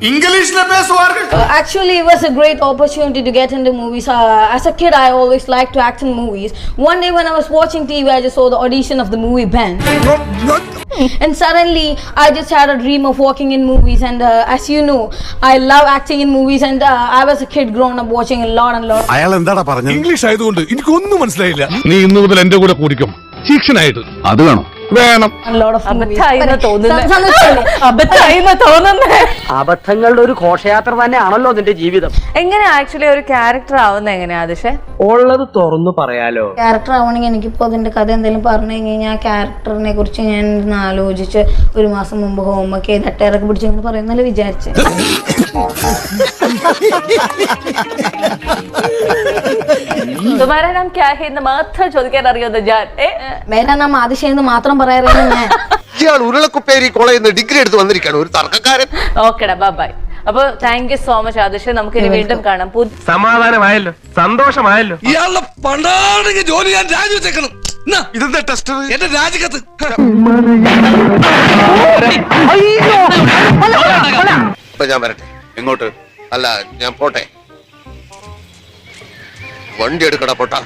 English le Actually, it was a great opportunity to get into movies. As a kid, I always liked to act in movies. One day when I was watching TV, I just saw the audition of the movie Ben. And suddenly, I just had a dream of working in movies. And as you know, I love acting in movies. And I was a kid grown up watching a lot and lot. English ആയതുകൊണ്ട് എനിക്കൊന്നും മനസ്സിലായില്ല. നീ ഇന്നു മുതൽ എന്റെ കൂടെ കൂടിക്കും ശിക്ഷനായിട്ട്. അത് വേണം വേണം. A lot of movies. അബദ്ധങ്ങളുടെ ഒരു ഘോഷയാത്ര തന്നെയാണല്ലോ നിന്റെ ജീവിതം. എങ്ങനെയാ ആക്ച്വലി ഒരു ക്യാരക്ടർ ആവുന്നത് എങ്ങനെയാ ആദിഷേ? ഉള്ളത് തുറന്നു പറയാലോ. ക്യാരക്ടർ ആവണമെങ്കിൽ എനിക്കിപ്പോൾ അതിൻ്റെ കഥ എന്തെങ്കിലും പറഞ്ഞു കഴിഞ്ഞാൽ ആ ക്യാരക്ടറിനെ കുറിച്ച് ഞാൻ ഇരുന്ന് ആലോചിച്ച് ഒരു മാസം മുമ്പ് ഹോംവർക്ക് ചെയ്ത് അട്ടേറൊക്കെ പിടിച്ച് ഇങ്ങനെ പറയുന്നല്ലേ വിചാരിച്ച്. തുമാരാ നാം ക്യാ ഹേ എന്ന് മാത്രം ചോദിക്കാൻ അറിയാവുന്ന ഞാൻ. മേരാ നാം ആദിശയെന്ന് മാത്രം പറയാറില്ല ഞാൻ. ഇയാൾ ഉരുളക്കുപ്പേരി കോളേജിൽ നിന്ന് ഡിഗ്രി എടുത്ത് വന്നിരിക്കുകയാണ്, ഒരു തർക്കക്കാരൻ. ഓക്കെടാ, ബൈ. അപ്പൊ താങ്ക് യു സോ മച്ച് ആദിഷേ. നമുക്ക് ഇനി വീണ്ടും കാണാം. സമാധാനമായല്ലോ, സന്തോഷമായല്ലോ. ഇയാളുടെ പണ്ടാണെങ്കിൽ ജോലി ഞാൻ രാജിവെച്ചേക്കണം. ഇതെന്താ ടെസ്റ്റർ? എന്റെ രാജിക്കത്ത്. ഇപ്പൊ ഞാൻ വരട്ടെ. എങ്ങോട്ട്? അല്ല, ഞാൻ പോട്ടെ. വണ്ടി എടുക്കടാ പൊട്ടാ.